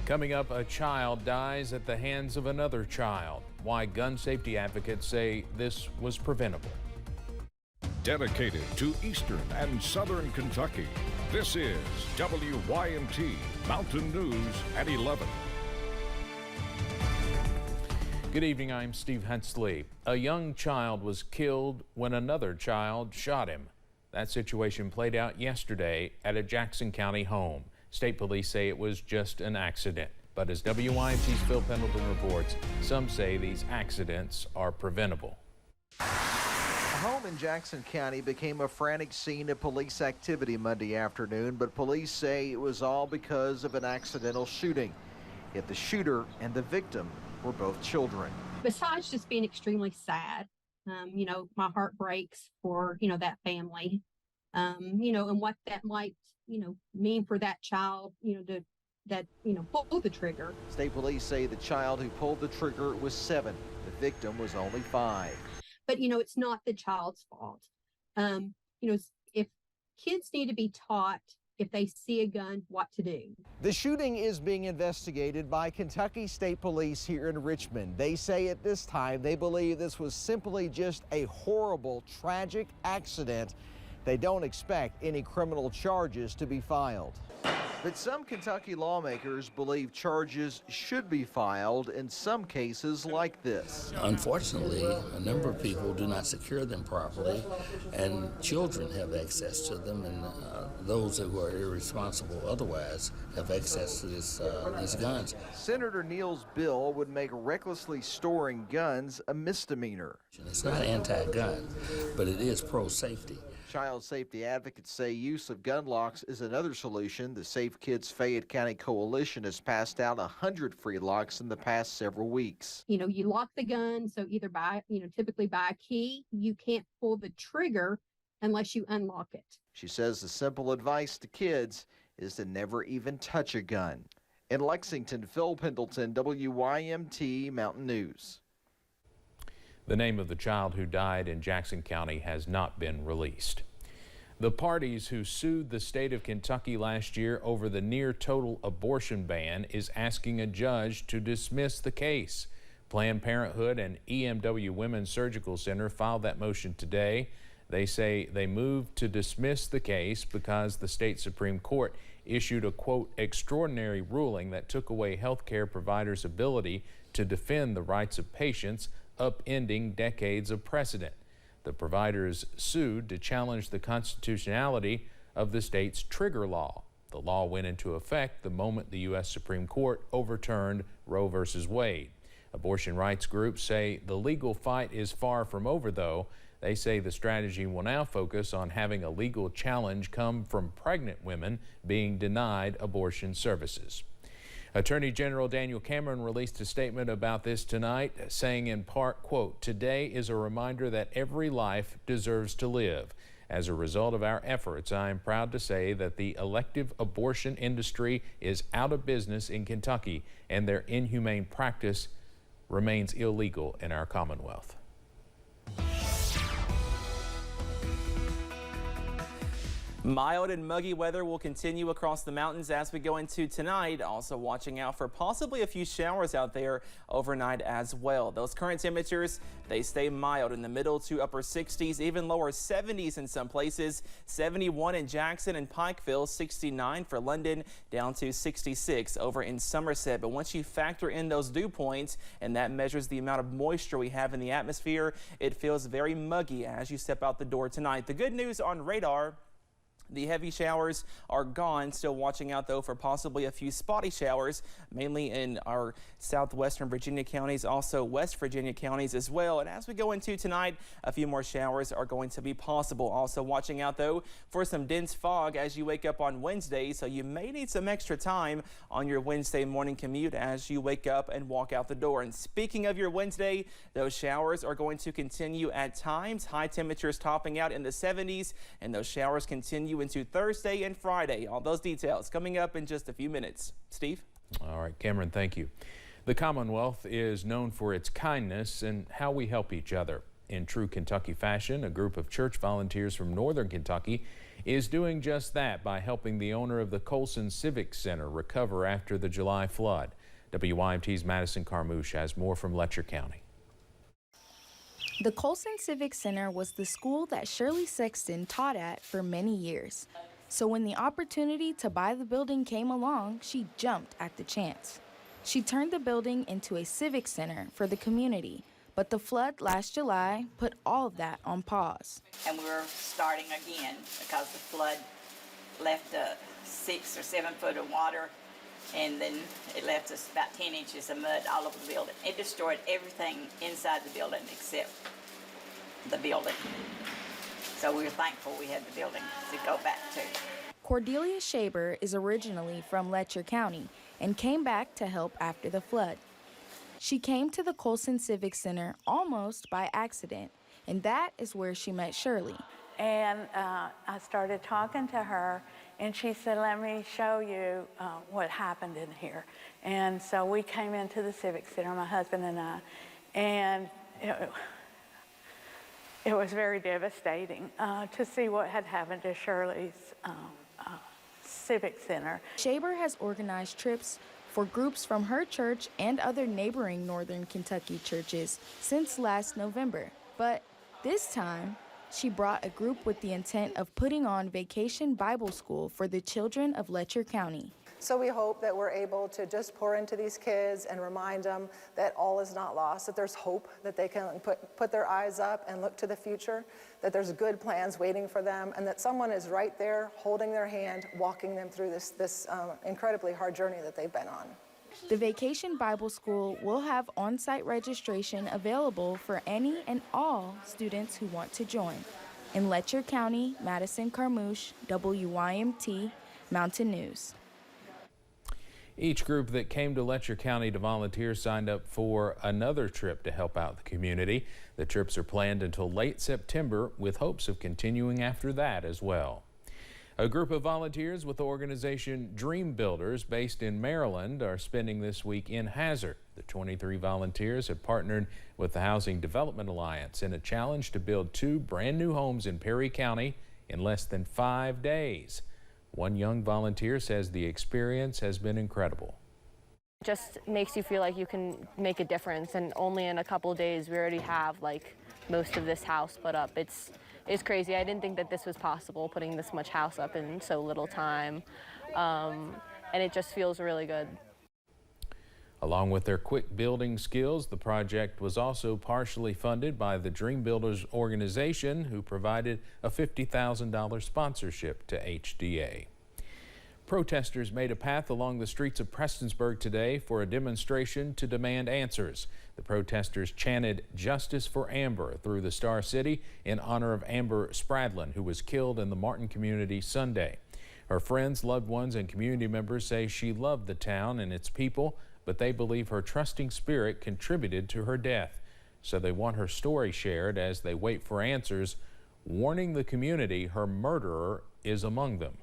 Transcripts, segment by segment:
Coming up, a child dies at the hands of another child. Why gun safety advocates say this was preventable. Dedicated to Eastern and Southern Kentucky, this is WYMT Mountain News at 11. Good evening, I'm Steve Hensley. A young child was killed when another child shot him. That situation played out yesterday at a Jackson County home. State police say it was just an accident. But as WYMT's Phil Pendleton reports, some say these accidents are preventable. A home in Jackson County became a frantic scene of police activity Monday afternoon, but police say it was all because of an accidental shooting. Yet the shooter and the victim were both children. Besides just being extremely sad, my heart breaks for, that family, and what that might, mean for that child, pull the trigger. State police say the child who pulled the trigger was 7. The victim was only 5. But, it's not the child's fault. If kids need to be taught, if they see a gun, what to do. The shooting is being investigated by Kentucky State Police here in Richmond. They say at this time they believe this was simply just a horrible, tragic accident. They don't expect any criminal charges to be filed. But some Kentucky lawmakers believe charges should be filed in some cases like this. Unfortunately, a number of people do not secure them properly, and children have access to them, and those who are irresponsible otherwise have access to these guns. Senator Neal's bill would make recklessly storing guns a misdemeanor. It's not anti-gun, but it is pro-safety. Child safety advocates say use of gun locks is another solution. The Safe Kids Fayette County Coalition has passed out 100 free locks in the past several weeks. You lock the gun, so either typically by a key, you can't pull the trigger unless you unlock it. She says the simple advice to kids is to never even touch a gun. In Lexington, Phil Pendleton, WYMT Mountain News. The name of the child who died in Jackson County has not been released. The parties who sued the state of Kentucky last year over the near total abortion ban is asking a judge to dismiss the case. Planned Parenthood and EMW Women's Surgical Center filed that motion today. They say they moved to dismiss the case because the state Supreme Court issued a, quote, extraordinary ruling that took away health care providers' ability to defend the rights of patients, upending decades of precedent. The providers sued to challenge the constitutionality of the state's trigger law. The law went into effect the moment the U.S. Supreme Court overturned Roe v. Wade. Abortion rights groups say the legal fight is far from over, though. They say the strategy will now focus on having a legal challenge come from pregnant women being denied abortion services. Attorney General Daniel Cameron released a statement about this tonight, saying in part, quote, "Today is a reminder that every life deserves to live. As a result of our efforts, I am proud to say that the elective abortion industry is out of business in Kentucky, and their inhumane practice remains illegal in our Commonwealth." Mild and muggy weather will continue across the mountains as we go into tonight. Also watching out for possibly a few showers out there overnight as well. Those current temperatures, they stay mild in the middle to upper 60s, even lower 70s in some places. 71 in Jackson and Pikeville, 69 for London, down to 66 over in Somerset. But once you factor in those dew points, and that measures the amount of moisture we have in the atmosphere, it feels very muggy as you step out the door tonight. The good news on radar: the heavy showers are gone. Still watching out, though, for possibly a few spotty showers, mainly in our southwestern Virginia counties, also West Virginia counties as well. And as we go into tonight, a few more showers are going to be possible. Also watching out, though, for some dense fog as you wake up on Wednesday, so you may need some extra time on your Wednesday morning commute as you wake up and walk out the door. And speaking of your Wednesday, those showers are going to continue at times. High temperatures topping out in the 70s, and those showers continue into Thursday and Friday. All those details coming up in just a few minutes. Steve? All right, Cameron, thank you. The Commonwealth is known for its kindness and how we help each other. In true Kentucky fashion, a group of church volunteers from northern Kentucky is doing just that by helping the owner of the Colson Civic Center recover after the July flood. WYMT's Madison Carmouche has more from Letcher County. The Colson Civic Center was the school that Shirley Sexton taught at for many years. So when the opportunity to buy the building came along, she jumped at the chance. She turned the building into a civic center for the community, but the flood last July put all of that on pause. And we were starting again because the flood left 6 or 7 foot of water, and then it left us about 10 inches of mud all over the building. It destroyed everything inside the building except the building. So we were thankful we had the building to go back to. Cordelia Shaber is originally from Letcher County and came back to help after the flood. She came to the Colson Civic Center almost by accident, and that is where she met Shirley. And I started talking to her, and she said, "Let me show you what happened in here." And so we came into the Civic Center, my husband and I, and it was very devastating to see what had happened to Shirley's Civic Center. Shaber has organized trips for groups from her church and other neighboring northern Kentucky churches since last November. But this time, she brought a group with the intent of putting on Vacation Bible School for the children of Letcher County. So we hope that we're able to just pour into these kids and remind them that all is not lost, that there's hope, that they can put their eyes up and look to the future, that there's good plans waiting for them, and that someone is right there holding their hand, walking them through this incredibly hard journey that they've been on. The Vacation Bible School will have on-site registration available for any and all students who want to join. In Letcher County, Madison Carmouche, WYMT, Mountain News. Each group that came to Letcher County to volunteer signed up for another trip to help out the community. The trips are planned until late September with hopes of continuing after that as well. A group of volunteers with the organization Dream Builders based in Maryland are spending this week in Hazard. The 23 volunteers have partnered with the Housing Development Alliance in a challenge to build 2 brand new homes in Perry County in less than 5 days. One young volunteer says the experience has been incredible. It just makes you feel like you can make a difference, and only in a couple of days we already have like most of this house put up. It's crazy. I didn't think that this was possible, putting this much house up in so little time, and it just feels really good. Along with their quick building skills, the project was also partially funded by the Dream Builders organization, who provided a $50,000 sponsorship to HDA. Protesters made a path along the streets of Prestonsburg today for a demonstration to demand answers. The protesters chanted "Justice for Amber" through the Star City in honor of Amber Spradlin, who was killed in the Martin community Sunday. Her friends, loved ones, and community members say she loved the town and its people, but they believe her trusting spirit contributed to her death. So they want her story shared as they wait for answers, warning the community her murderer is among them.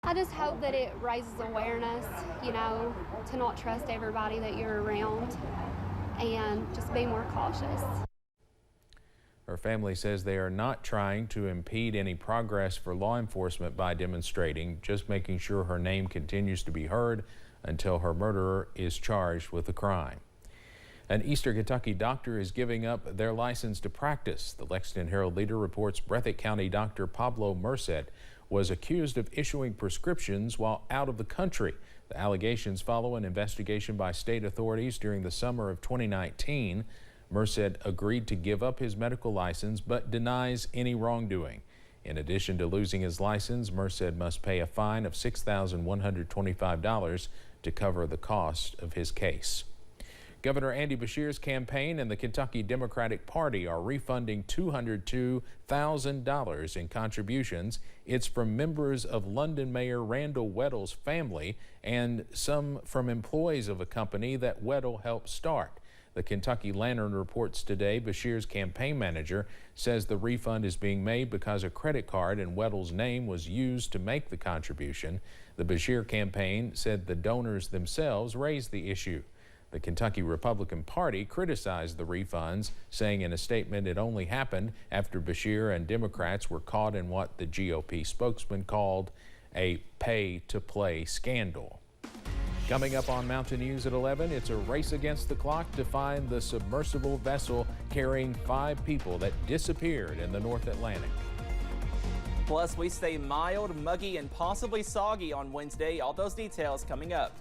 I just hope that it raises awareness, you know, to not trust everybody that you're around and just be more cautious. Her family says they are not trying to impede any progress for law enforcement by demonstrating, just making sure her name continues to be heard until her murderer is charged with the crime. An Eastern Kentucky doctor is giving up their license to practice. The Lexington Herald-Leader reports Breathitt County Dr. Pablo Merced was accused of issuing prescriptions while out of the country. The allegations follow an investigation by state authorities during the summer of 2019. Merced agreed to give up his medical license but denies any wrongdoing. In addition to losing his license, Merced must pay a fine of $6,125 to cover the cost of his case. Governor Andy Beshear's campaign and the Kentucky Democratic Party are refunding $202,000 in contributions. It's from members of London Mayor Randall Weddle's family and some from employees of a company that Weddle helped start. The Kentucky Lantern reports today Beshear's campaign manager says the refund is being made because a credit card in Weddle's name was used to make the contribution. The Beshear campaign said the donors themselves raised the issue. The Kentucky Republican Party criticized the refunds, saying in a statement it only happened after Beshear and Democrats were caught in what the GOP spokesman called a pay-to-play scandal. Coming up on Mountain News at 11, it's a race against the clock to find the submersible vessel carrying 5 people that disappeared in the North Atlantic. Plus, we stay mild, muggy, and possibly soggy on Wednesday. All those details coming up.